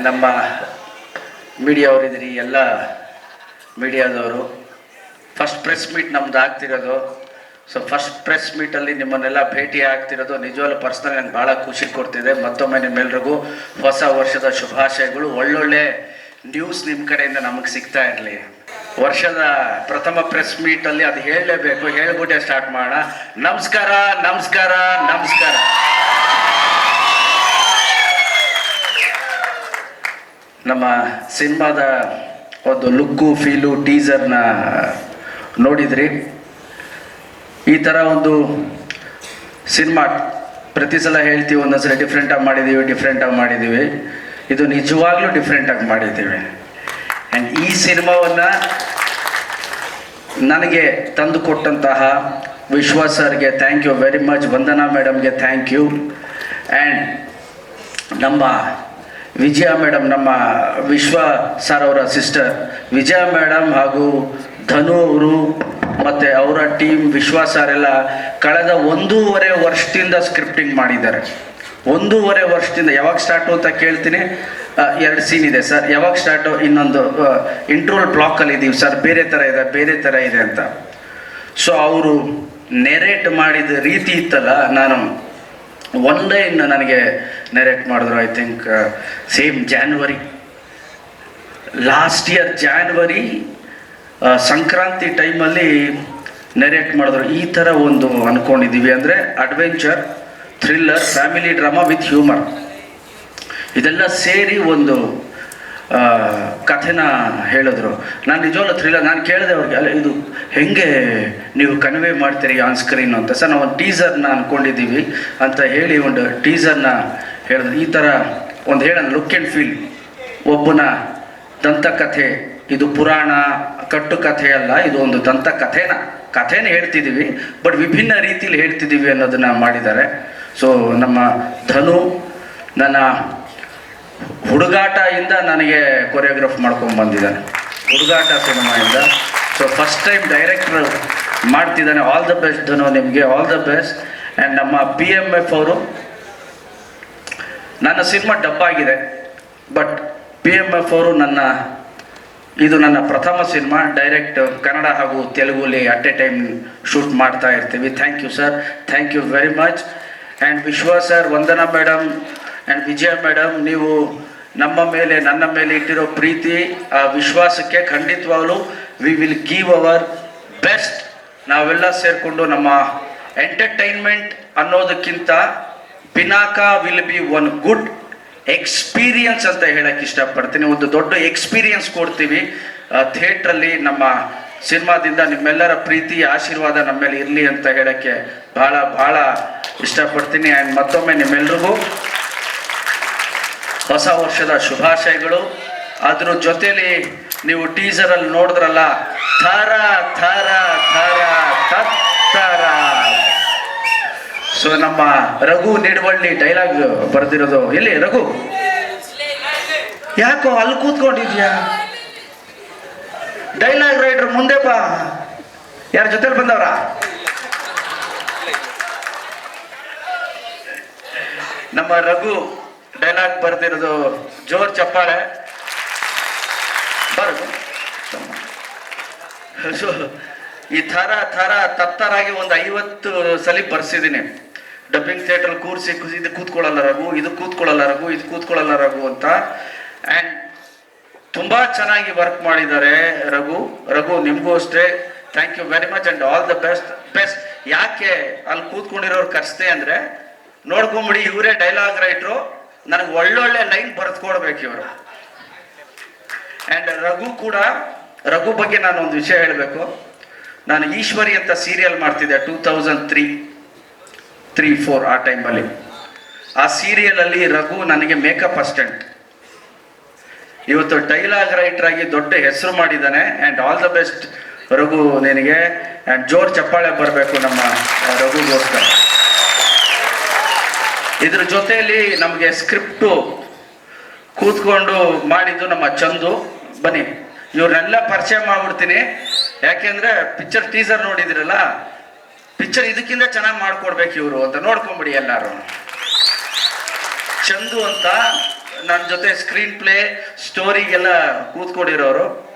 ನಮ್ಮ ಮೀಡಿಯಾವರಿದ್ದೀರಿ, ಎಲ್ಲ ಮೀಡಿಯಾದವರು. First press meet ನಮ್ದು ಆಗ್ತಿರೋದು. ಸೊ ಫಸ್ಟ್ ಪ್ರೆಸ್ ಮೀಟಲ್ಲಿ ನಿಮ್ಮನ್ನೆಲ್ಲ ಭೇಟಿ ಆಗ್ತಿರೋದು ನಿಜವಾಗ್ಲೂ ಪರ್ಸ್ನಲ್ ನನಗೆ ಭಾಳ ಖುಷಿ ಕೊಡ್ತಿದೆ. ಮತ್ತೊಮ್ಮೆ ನಿಮ್ಮೆಲ್ರಿಗೂ ಹೊಸ ವರ್ಷದ ಶುಭಾಶಯಗಳು. ಒಳ್ಳೊಳ್ಳೆ ನ್ಯೂಸ್ ನಿಮ್ಮ ಕಡೆಯಿಂದ ನಮಗೆ ಸಿಗ್ತಾ ಇರಲಿ. ವರ್ಷದ ಪ್ರಥಮ ಪ್ರೆಸ್ ಮೀಟಲ್ಲಿ ಅದು ಹೇಳಲೇಬೇಕು, ಹೇಳ್ಬಿಟ್ಟೆ ಸ್ಟಾರ್ಟ್ ಮಾಡೋಣ. ನಮಸ್ಕಾರ, ನಮಸ್ಕಾರ, ನಮಸ್ಕಾರ. ನಮ್ಮ ಸಿನಿಮಾದ ಒಂದು ಲುಕ್ಕು, ಫೀಲು, ಟೀಸರ್ನ ನೋಡಿದ್ರಿ. ಈ ಥರ ಒಂದು ಸಿನಿಮಾ ಪ್ರತಿ ಸಲ ಹೇಳ್ತೀವಿ, ಒಂದೊಂದ್ಸಲ ಡಿಫ್ರೆಂಟಾಗಿ ಮಾಡಿದ್ದೀವಿ. ಇದು ನಿಜವಾಗ್ಲೂ ಡಿಫ್ರೆಂಟಾಗಿ ಮಾಡಿದ್ದೀವಿ. ಆ್ಯಂಡ್ ಈ ಸಿನಿಮಾವನ್ನು ನನಗೆ ತಂದು ಕೊಟ್ಟಂತಹ ವಿಶ್ವಾಸ್ ಸರ್ಗೆ thank you very much, Vandana ಮೇಡಮ್ಗೆ ಥ್ಯಾಂಕ್ ಯು. ಆ್ಯಂಡ್ ನಮ್ಮ ವಿಜಯ ಮೇಡಮ್, ನಮ್ಮ ವಿಶ್ವ ಸರ್ ಅವರ ಸಿಸ್ಟರ್ ವಿಜಯ ಮೇಡಮ್ ಹಾಗೂ ಧನು ಅವರು ಮತ್ತು ಅವರ ಟೀಮ್ ವಿಶ್ವಾಸ್ ಸರ್ ಎಲ್ಲ ಕಳೆದ 1.5 ವರ್ಷದಿಂದ ಸ್ಕ್ರಿಪ್ಟಿಂಗ್ ಮಾಡಿದ್ದಾರೆ. 1.5 ವರ್ಷದಿಂದ. ಯಾವಾಗ ಸ್ಟಾರ್ಟು ಅಂತ ಕೇಳ್ತೀನಿ. 2 ಸೀನ್ ಇದೆ ಸರ್, ಯಾವಾಗ ಸ್ಟಾರ್ಟು? ಇನ್ನೊಂದು ಇಂಟ್ರೋಲ್ ಬ್ಲಾಕಲ್ಲಿ ಇದ್ದೀವಿ ಸರ್, ಬೇರೆ ಥರ ಇದೆ ಅಂತ. ಸೊ ಅವರು ನೆರೇಟ್ ಮಾಡಿದ ರೀತಿ ಇತ್ತಲ್ಲ, ನಾನು ಒನ್ ಲೈನ್ ನನಗೆ ನೆರೇಟ್ ಮಾಡಿದ್ರು. I think same January, last year January Sankranti ಟೈಮಲ್ಲಿ ನೆರೇಟ್ ಮಾಡಿದ್ರು. ಈ ಥರ ಒಂದು ಅಂದ್ಕೊಂಡಿದ್ದೀವಿ, ಅಂದರೆ adventure, thriller, family drama with humour, ಇದೆಲ್ಲ ಸೇರಿ ಒಂದು ಕಥೆನ ಹೇಳಿದ್ರು. ನಾನು ನಿಜವಾಗ್ಲೂ ಥ್ರಿಲ್ಲರ್, ನಾನು ಕೇಳಿದೆ ಅವ್ರಿಗೆ, ಅಲ್ಲ ಇದು ಹೆಂಗೆ ನೀವು ಕನ್ವೆ ಮಾಡ್ತೀರಿ ಆನ್ ಸ್ಕ್ರೀನ್ ಅಂತ. ಸರ್ ನಾವು ಒಂದು ಟೀಸರ್ನ ಅಂದ್ಕೊಂಡಿದ್ದೀವಿ ಅಂತ ಹೇಳಿ ಒಂದು ಟೀಸರ್ನ ಹೇಳಿದ್ರು. ಈ ಥರ ಒಂದು ಹೇಳೋಣ, ಲುಕ್ ಆ್ಯಂಡ್ ಫೀಲ್. ಒಬ್ಬನ ದಂತಕಥೆ, ಇದು ಪುರಾಣ ಕಟ್ಟು ಕಥೆ ಅಲ್ಲ, ಇದು ಒಂದು ದಂತ ಕಥೆನ ಹೇಳ್ತಿದ್ದೀವಿ, ಬಟ್ ವಿಭಿನ್ನ ರೀತಿಯಲ್ಲಿ ಹೇಳ್ತಿದ್ದೀವಿ ಅನ್ನೋದನ್ನ ಮಾಡಿದ್ದಾರೆ. ಸೊ ನಮ್ಮ ಧನು ನನ್ನ ಹುಡುಗಾಟದಿಂದ ನನಗೆ ಕೊರಿಯೋಗ್ರಾಫ್ ಮಾಡ್ಕೊಂಡು ಬಂದಿದ್ದಾನೆ, ಹುಡುಗಾಟ ಸಿನಿಮಾಯಿಂದ. ಸೊ ಫಸ್ಟ್ ಟೈಮ್ ಡೈರೆಕ್ಟರ್ ಮಾಡ್ತಿದ್ದಾನೆ. ಆಲ್ ದ ಬೆಸ್ಟ್ ಧನು, ನಿಮಗೆ ಆಲ್ ದ ಬೆಸ್ಟ್. ಆ್ಯಂಡ್ ನಮ್ಮ PMF ಅವರು, ನನ್ನ ಸಿನಿಮಾ ಡಬ್ ಆಗಿದೆ, ಬಟ್ PMF ಅವರು ಇದು ನನ್ನ ಪ್ರಥಮ ಸಿನಿಮಾ. ಡೈರೆಕ್ಟ್ ಕನ್ನಡ ಹಾಗೂ ತೆಲುಗುಲಿ ಅಟ್ ಎ ಟೈಮ್ ಶೂಟ್ ಮಾಡ್ತಾ ಇರ್ತೀವಿ. Thank you sir, thank you very much. And Vishwas sir, Vandana madam and Vijaya madam, ನೀವು ನನ್ನ ಮೇಲೆ ಇಟ್ಟಿರೋ ಪ್ರೀತಿ, ಆ ವಿಶ್ವಾಸಕ್ಕೆ ಖಂಡಿತವಾಗಲೂ we will give hour best. ನಾವೆಲ್ಲ ಸೇರಿಕೊಂಡು ನಮ್ಮ ಎಂಟರ್ಟೈನ್ಮೆಂಟ್ ಅನ್ನೋದಕ್ಕಿಂತ Pinaka will be one good experience ಅಂತ ಹೇಳಕ್ಕೆ ಇಷ್ಟಪಡ್ತೀನಿ. ಒಂದು ದೊಡ್ಡ ಎಕ್ಸ್ಪೀರಿಯನ್ಸ್ ಕೊಡ್ತೀವಿ ಥಿಯೇಟ್ರಲ್ಲಿ. ನಮ್ಮ ಸಿನಿಮಾದಿಂದ ನಿಮ್ಮೆಲ್ಲರ ಪ್ರೀತಿ, ಆಶೀರ್ವಾದ ನಮ್ಮ ಮೇಲೆ ಇರಲಿ ಅಂತ ಹೇಳಕ್ಕೆ ಭಾಳ ಭಾಳ ಇಷ್ಟಪಡ್ತೀನಿ. ಆ್ಯಂಡ್ ಮತ್ತೊಮ್ಮೆ ನಿಮ್ಮೆಲ್ರಿಗೂ ಹೊಸ ವರ್ಷದ ಶುಭಾಶಯಗಳು. ಅದ್ರ ಜೊತೆಲಿ ನೀವು ಟೀಸರಲ್ಲಿ ನೋಡಿದ್ರಲ್ಲ, ಥರ ಥರ ಥರ ತತ್ತರ. ಸೊ ನಮ್ಮ ರಘು ನಿಡವಳ್ಳಿ ಡೈಲಾಗ್ ಬರೆದಿರೋದು. ಎಲ್ಲಿ ರಘು? ಯಾಕೋ ಅಲ್ಲಿ ಕೂತ್ಕೊಂಡಿದ್ಯಾ? ಡೈಲಾಗ್ ರೈಟರ್ ಮುಂದೆ ಬಾ. ಯಾರ ಜೊತೆಲಿ ಬಂದವ್ರ? ನಮ್ಮ ರಘು ಡೈಲಾಗ್ ಬರೆದಿರೋದು. ಜೋರ್ ಚಪ್ಪಾಳೆ ಬರೋದು. ಸೊ ಈ ಥರ ಥರ ತತ್ತರಾಗಿ ಒಂದು 50 ಸಲ ಬರ್ಸಿದ್ದೀನಿ. ಡಬ್ಬಿಂಗ್ ಥಿಯೇಟರ್ ಕೂರಿಸಿ ಇದು ಕೂತ್ಕೊಳ್ಳಲ್ಲ ರಘು, ಇದು ಕೂತ್ಕೊಳ್ಳಲ್ಲ ರಘು, ಇದು ಕೂತ್ಕೊಳ್ಳಲ್ಲ ರಘು ಅಂತ. ಆ್ಯಂಡ್ ತುಂಬ ಚೆನ್ನಾಗಿ ವರ್ಕ್ ಮಾಡಿದ್ದಾರೆ ರಘು. ನಿಮಗೂ ಅಷ್ಟೇ thank you very much and all the best. ಯಾಕೆ ಅಲ್ಲಿ ಕೂತ್ಕೊಂಡಿರೋರು ಕಷ್ಟೇ ಅಂದರೆ, ನೋಡ್ಕೊಂಬಿಡಿ, ಇವರೇ ಡೈಲಾಗ್ ರೈಟ್ರು, ನನಗೆ ಒಳ್ಳೊಳ್ಳೆ ಲೈನ್ ಬರೆದುಕೊಡ್ಬೇಕು ಇವರು. ಆ್ಯಂಡ್ ರಘು ಬಗ್ಗೆ ನಾನು ಒಂದು ವಿಷಯ ಹೇಳಬೇಕು. ನಾನು ಈಶ್ವರಿ ಅಂತ ಸೀರಿಯಲ್ ಮಾಡ್ತಿದ್ದೆ 2003-4 ಆ ಟೈಮಲ್ಲಿ. ಆ ಸೀರಿಯಲಲ್ಲಿ ರಘು ನನಗೆ ಮೇಕಪ್ ಅಸಿಸ್ಟೆಂಟ್. ಇವತ್ತು ಡೈಲಾಗ್ ರೈಟರ್ ಆಗಿ ದೊಡ್ಡ ಹೆಸರು ಮಾಡಿದ್ದಾನೆ. And all the best Raghu ನಿನಗೆ. ಆ್ಯಂಡ್ ಜೋರ್ ಚಪ್ಪಾಳೆ ಬರಬೇಕು ನಮ್ಮ ರಘುಗೋಸ್ಕರ. ಇದ್ರ ಜೊತೆಯಲ್ಲಿ ನಮಗೆ ಸ್ಕ್ರಿಪ್ಟು ಕೂತ್ಕೊಂಡು ಮಾಡಿದ್ದು ನಮ್ಮ ಚಂದು. ಬನ್ನಿ, ಇವ್ರನ್ನೆಲ್ಲ ಪರಿಚಯ ಮಾಡ್ಬಿಡ್ತೀನಿ. ಯಾಕೆಂದ್ರೆ ಪಿಕ್ಚರ್ ಟೀಸರ್ ನೋಡಿದಿರಲ್ಲ, ಪಿಕ್ಚರ್ ಇದಕ್ಕಿಂತ ಚೆನ್ನಾಗಿ ಮಾಡ್ಕೊಡ್ಬೇಕು ಇವರು ಅಂತ. ನೋಡ್ಕೊಂಬಿಡಿ ಎಲ್ಲಾರು. ಚಂದು ಅಂತ ನನ್ನ ಜೊತೆ ಸ್ಕ್ರೀನ್ ಪ್ಲೇ ಸ್ಟೋರಿಗೆಲ್ಲ ಕೂತ್ಕೊಂಡಿರೋರು.